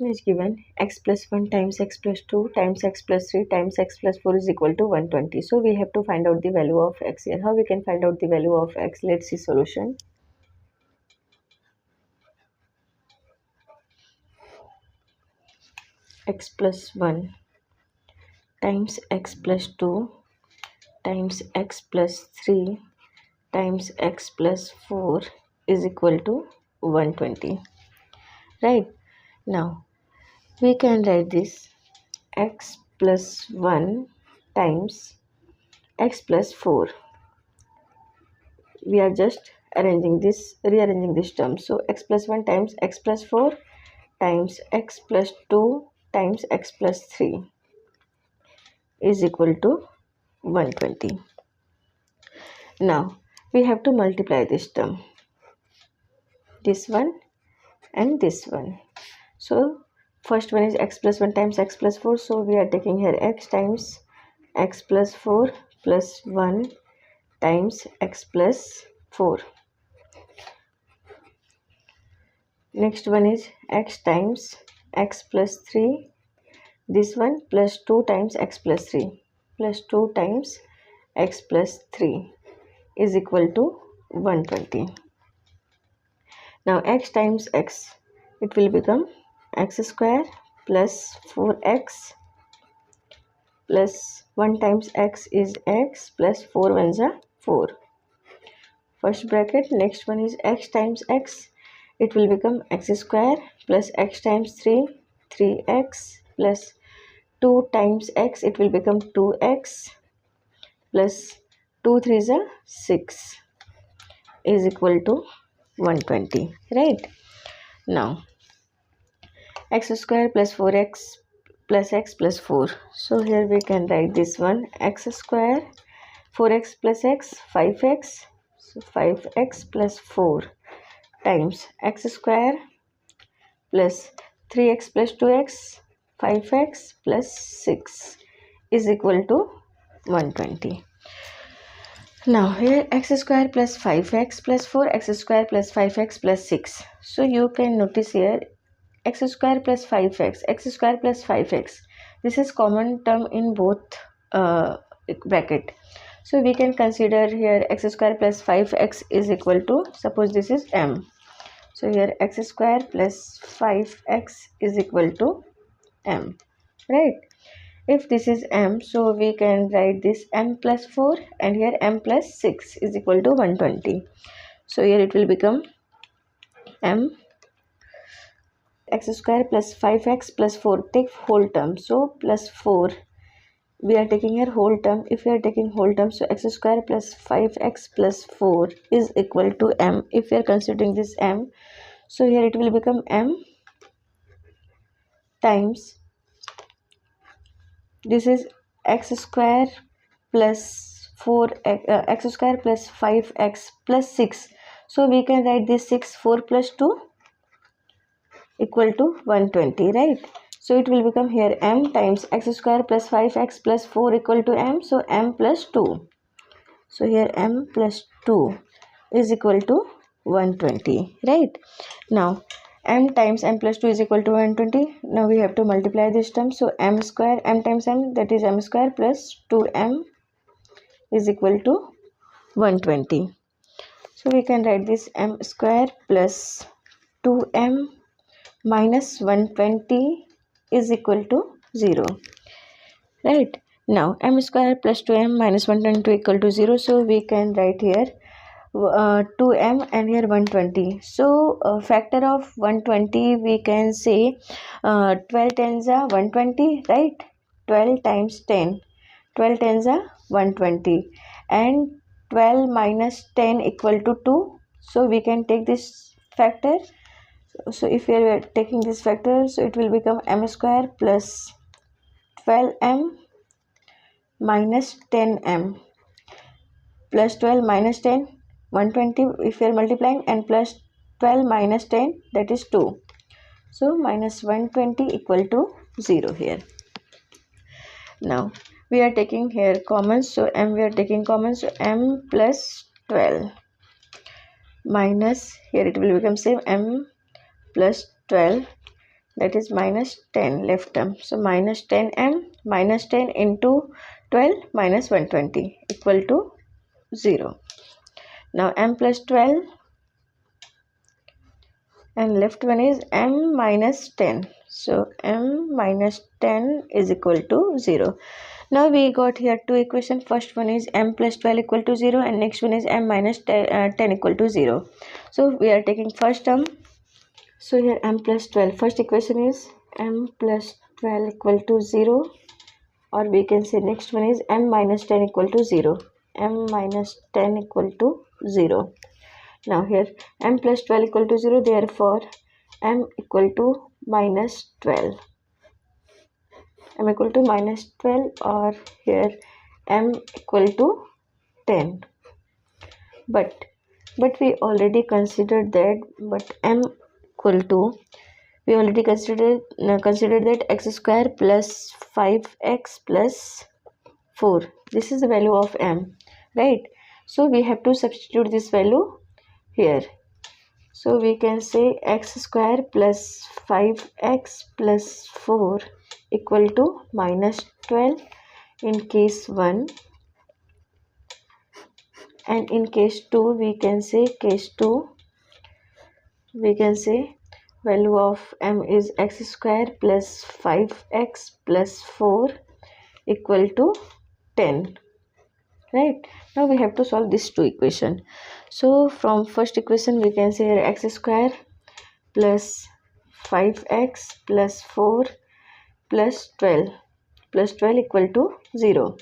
is given x plus 1 times x plus 2 times x plus 3 times x plus 4 is equal to 120. So we have to find out the value of x here. How we can find out the value of x? Let's see solution. X plus 1 times x plus 2 times x plus 3 times x plus 4 is equal to 120. Right? Now we can write this x plus 1 times x plus 4. We are just rearranging this term. So x plus 1 times x plus 4 times x plus 2 times x plus 3 is equal to 120. Now we have to multiply this term, this one and this one. So first one is x plus 1 times x plus 4. So we are taking here x times x plus 4 plus 1 times x plus 4. Next one is x times x plus 3, this one plus 2 times x plus 3 plus 2 times x plus 3 is equal to 120. Now x times x, it will become x square plus 4x plus 1 times x is x plus 4 ones are 4. First bracket, next one is x times x, it will become x square plus x times 3, 3x plus 2 times x, it will become 2x plus 2 3s are 6 is equal to 120. Right? Now x square plus 4x plus x plus 4. So here we can write this one, x square 4x plus x 5x. So 5x plus 4 times x square plus 3x plus 2x 5x plus 6 is equal to 120. Now here x square plus 5x plus 4, x square plus 5x plus 6. So you can notice here x square plus 5x, x square plus 5x. This is common term in both bracket. So we can consider here x square plus 5x is equal to, suppose this is m. So here x square plus 5x is equal to m. Right? If this is m, so we can write this m plus 4 and here m plus 6 is equal to 120. So here it will become m x square plus 5x plus 4, take whole term, so plus 4, we are taking here whole term. If we are taking whole term, so x square plus 5x plus 4 is equal to m. If we are considering this m, so here it will become m times, this is x square plus 4 x square plus 5x plus 6. So we can write this 6, 4 plus 2 equal to 120, right? So it will become here m times x square plus 5x plus 4 equal to m. So m plus 2. So here m plus 2 is equal to 120, right? Now m times m plus 2 is equal to 120. Now we have to multiply this term. So m square, m times m, that is m square plus 2m is equal to 120. So we can write this m square plus 2m minus 120 is equal to 0. Right? Now m square plus 2m minus 120 equal to 0. So we can write here 2m and here 120. So factor of 120 we can say 12 tens are 120, right? 12 times 10, 12 tens are 120 and 12 minus 10 equal to 2. So we can take this factor. So if we are taking this factor, so it will become m square plus 12m minus 10m plus 12 minus 10, 120 if we are multiplying, and plus 12 minus 10, that is 2. So minus 120 equal to 0 here. Now we are taking here common, so m we are taking common, so m plus 12 minus, here it will become same, m plus 12 that is minus 10 left term. So minus 10m minus 10 into 12 minus 120 equal to 0. Now m plus 12 and left one is m minus 10. So m minus 10 is equal to 0. Now we got here two equations. First one is m plus 12 equal to 0 and next one is m minus 10 equal to 0. So we are taking first term. So here m plus 12. First equation is m plus 12 equal to 0, or we can say next one is m minus 10 equal to 0. m minus 10 equal to 0. Now here m plus 12 equal to 0, therefore m equal to minus 12. m equal to minus 12, or here m equal to 10. But we already considered that, we already considered that x square plus 5x plus 4. This is the value of m, right? So we have to substitute this value here. So we can say x square plus 5x plus 4 equal to minus 12 in case 1, and in case 2 we can say value of m is x square plus 5x plus 4 equal to 10. Right, now we have to solve this two equation. So from first equation we can say x square plus 5x plus 4 plus 12 equal to 0.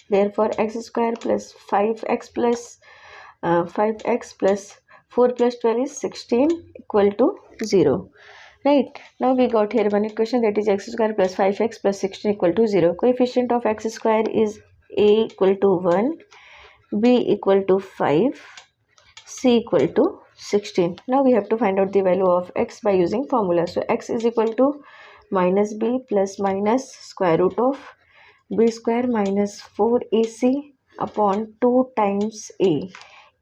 Therefore x square plus 5x plus 4 plus 12 is 16 equal to 0. Right, now we got here one equation, that is x square plus 5x plus 16 equal to 0. Coefficient of x square is a equal to 1, b equal to 5, c equal to 16. Now we have to find out the value of x by using formula. So x is equal to minus b plus minus square root of b square minus 4ac upon 2 times a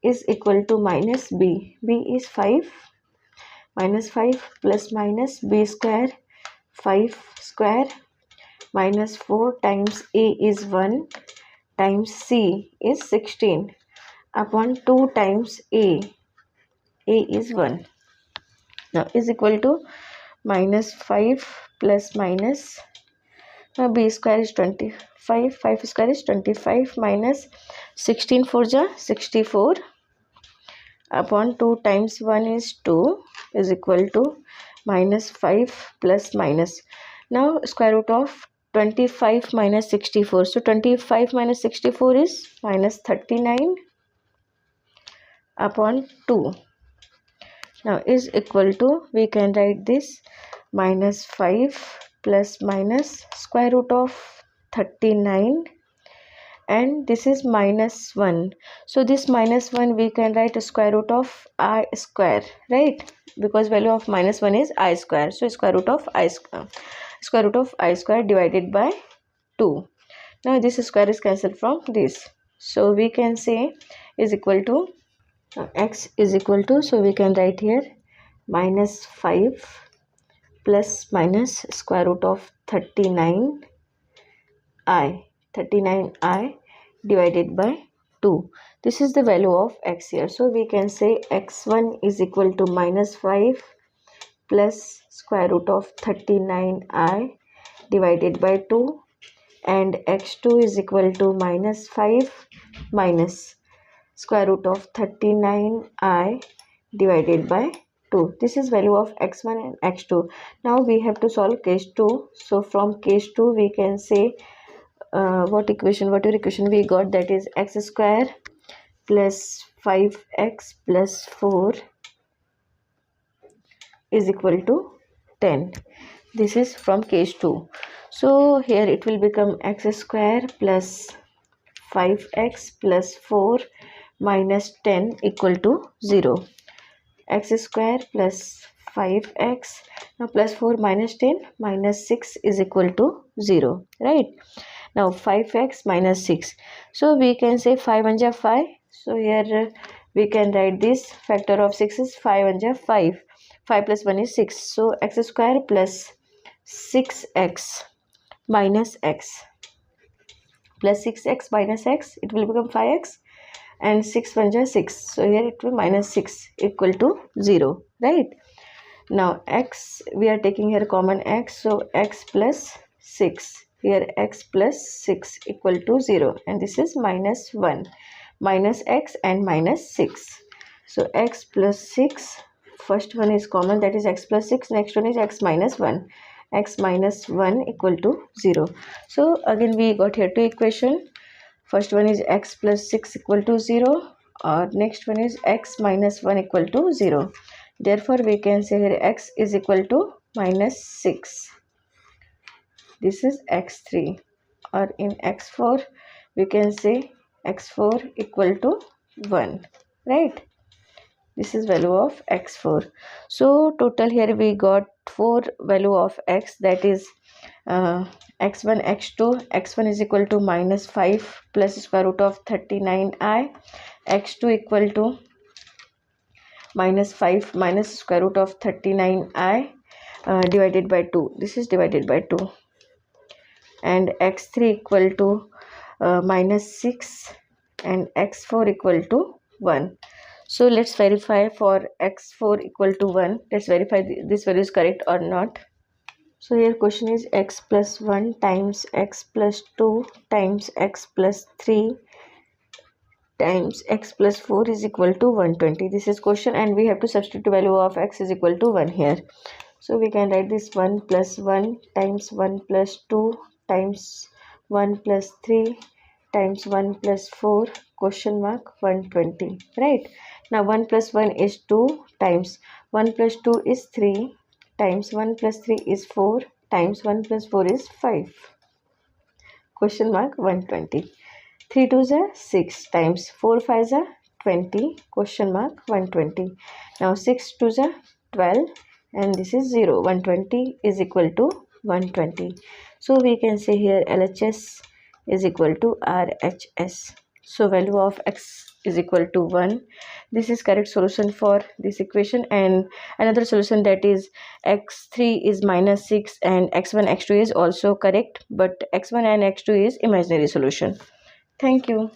is equal to minus b. b is 5, minus 5 plus minus b square 5 square minus 4 times a is 1 times c is 16 upon 2 times a is 1. Now is equal to minus 5 plus minus b square is 25, 5 square is 25 minus 16 4 ja 64 upon 2 times 1 is 2 is equal to minus 5 plus minus. Now square root of 25 minus 64. So 25 minus 64 is minus 39 upon 2. Now is equal to, we can write this minus 5 plus minus square root of 39, and this is minus 1. So this minus 1 we can write a square root of I square, right? Because value of minus 1 is I square. So square root of I square divided by 2. Now this square is cancelled from this. So we can say is equal to x is equal to, so we can write here minus 5 plus minus square root of 39i divided by 2. This is the value of x here. So we can say x1 is equal to minus 5 plus square root of 39i divided by 2, and x2 is equal to minus 5 minus square root of 39i divided by 2. This is value of x1 and x2. Now we have to solve case 2. So from case 2 we can say whatever equation we got, that is x square plus 5x plus 4 is equal to 10. This is from case 2. So here it will become x square plus 5x plus 4 minus 10 equal to 0. X square plus 5x, now plus 4 minus 10 minus 6 is equal to 0, right? Now 5x minus 6. So we can say 5 1 ja 5. So here we can write this factor of 6 is 5 1 ja 5. 5 plus 1 is 6. So x square plus 6x minus x plus 6x minus x, it will become 5x, and 6 1 is 6. So here it will minus 6 equal to 0, right? Now x, we are taking here common x, so x plus 6, here x plus 6 equal to 0, and this is minus 1, minus x and minus 6. So x plus 6, first one is common, that is x plus 6, next one is x minus 1, x minus 1 equal to 0. So again we got here two equation. First one is x plus 6 equal to 0, or next one is x minus 1 equal to 0. Therefore we can say here x is equal to minus 6. This is x3, or in x4 we can say x4 equal to 1, right? This is value of x4. So total here we got 4 value of x, that is x1 x2. x1 is equal to minus 5 plus square root of 39i, x2 equal to minus 5 minus square root of 39i divided by 2. This is divided by 2. And x3 equal to minus 6 and x4 equal to 1. So let's verify for x4 equal to 1. Let's verify this value is correct or not. So here question is x plus 1 times x plus 2 times x plus 3 times x plus 4 is equal to 120. This is question, and we have to substitute the value of x is equal to 1 here. So we can write this 1 plus 1 times 1 plus 2 times 1 plus 3 times 1 plus 4 question mark 120, right? Now 1 plus 1 is 2 times 1 plus 2 is 3 times 1 plus 3 is 4 times 1 plus 4 is 5 question mark 120. 3 2s are 6 times 4 5s are 20 question mark 120. Now 6 2s are 12 and this is 0. 120 is equal to 120. So we can say here LHS is equal to RHS. So value of x is equal to 1. This is correct solution for this equation, and another solution, that is x3 is minus 6 and x1 x2 is also correct, but x1 and x2 is imaginary solution. Thank you.